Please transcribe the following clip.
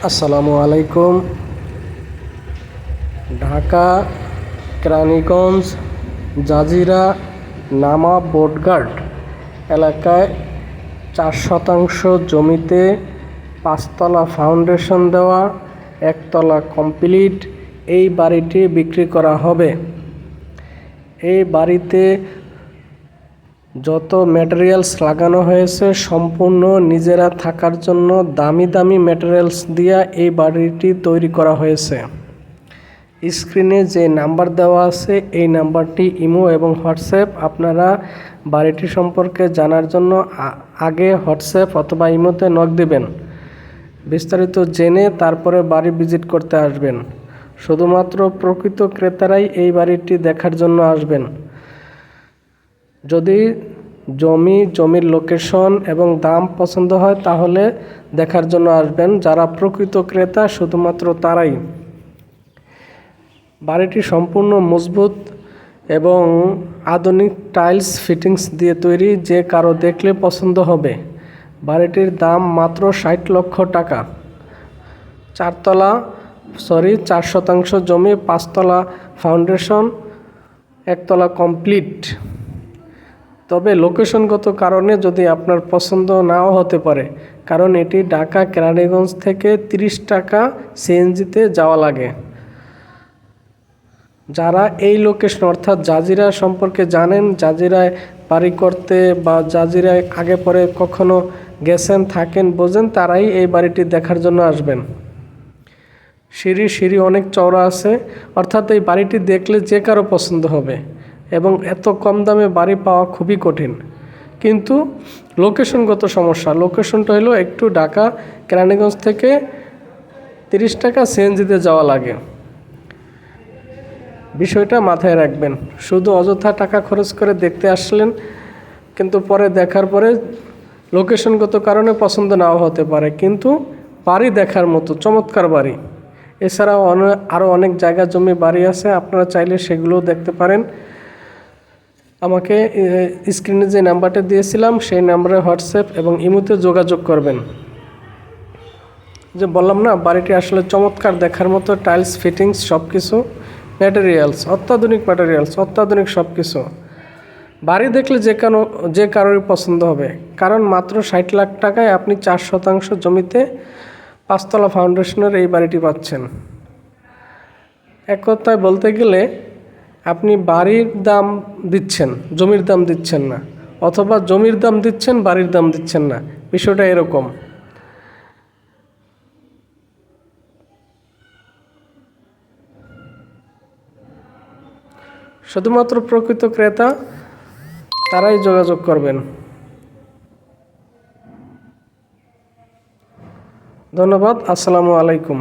আসসালামু আলাইকুম। ঢাকা কেরানীগঞ্জ জাজিরা নামা বোটঘাট এলাকায় 4 শতাংশ জমিতে 5তলা ফাউন্ডেশন দেওয়া, 1তলা কমপ্লিট এই বাড়িটি বিক্রি করা হবে। এই বাড়িতে যত ম্যাটেরিয়ালস লাগানো হয়েছে সম্পূর্ণ নিজেরা থাকার জন্য দামি দামি ম্যাটেরিয়ালস দিয়ে এই বাড়িটি তৈরি করা হয়েছে। স্ক্রিনে যে নাম্বার দেওয়া আছে এই নাম্বারটি ইমো এবং হোয়াটসঅ্যাপ। আপনারা বাড়িটি সম্পর্কে জানার জন্য আগে হোয়াটসঅ্যাপ অথবা ইমোতে নক দিবেন, বিস্তারিত জেনে তারপরে বাড়ি ভিজিট করতে আসবেন। শুধুমাত্র প্রকৃত ক্রেতারাই এই বাড়িটি দেখার জন্য আসবেন। যদি জমির লোকেশন এবং দাম পছন্দ হয় তাহলে দেখার জন্য আসবেন। যারা প্রকৃত ক্রেতা শুধুমাত্র তারাই। বাড়িটি সম্পূর্ণ মজবুত এবং আধুনিক টাইলস ফিটিংস দিয়ে তৈরি, যে কারো দেখলে পছন্দ হবে। বাড়িটির দাম মাত্র 60 লক্ষ টাকা। 4 শতাংশ জমি, 5তলা ফাউন্ডেশন, 1তলা কমপ্লিট। তবে লোকেশনগত কারণে যদি আপনার পছন্দ নাও হতে পারে, কারণ এটি ঢাকা কেরানীগঞ্জ থেকে 30 টাকা সিএনজিতে যাওয়া লাগে। যারা এই লোকেশন অর্থাৎ জাজিরা সম্পর্কে জানেন, জাজিরায় বাড়ি করতে বা জাজিরায় আগে পরে কখনো গেছেন, থাকেন, বোঝেন, তারাই এই বাড়িটি দেখার জন্য আসবেন। সিঁড়ি অনেক চওড়া আছে, অর্থাৎ এই বাড়িটি দেখলে যে কারো পছন্দ হবে। এবং এত কম দামে বাড়ি পাওয়া খুবই কঠিন। কিন্তু লোকেশনগত সমস্যা, লোকেশনটা হলো একটু ঢাকা কেরানীগঞ্জ থেকে 30 টাকা সিএনজিতে যাওয়া লাগে। বিষয়টা মাথায় রাখবেন। শুধু অযথা টাকা খরচ করে দেখতে আসলেন, কিন্তু পরে দেখার পরে লোকেশনগত কারণে পছন্দ নাও হতে পারে, কিন্তু বাড়ি দেখার মতো চমৎকার বাড়ি। এছাড়াও আরও অনেক জায়গা জমি বাড়ি আছে, আপনারা চাইলে সেগুলোও দেখতে পারেন। আমাকে স্ক্রিনে যে নাম্বারটা দিয়েছিলাম সেই নাম্বারে হোয়াটসঅ্যাপ এবং ইমোতে যোগাযোগ করবেন। যে বললাম না, বাড়িটি আসলে চমৎকার, দেখার মতো, টাইলস ফিটিংস সব কিছু, ম্যাটেরিয়ালস অত্যাধুনিক, অত্যাধুনিক সব কিছু। বাড়ি দেখলে যে কারোরই পছন্দ হবে, কারণ মাত্র 60 লাখ টাকায় আপনি 4 শতাংশ জমিতে 5তলা ফাউন্ডেশনের এই বাড়িটি পাচ্ছেন। এক কথায় বলতে গেলে আপনি বাড়ির দাম দিচ্ছেন, জমির দাম দিচ্ছেন না, অথবা জমির দাম দিচ্ছেন, বাড়ির দাম দিচ্ছেন না। বিষয়টা এরকম। শুধুমাত্র প্রকৃত ক্রেতা তারাই যোগাযোগ করবেন। ধন্যবাদ। আসসালামু আলাইকুম।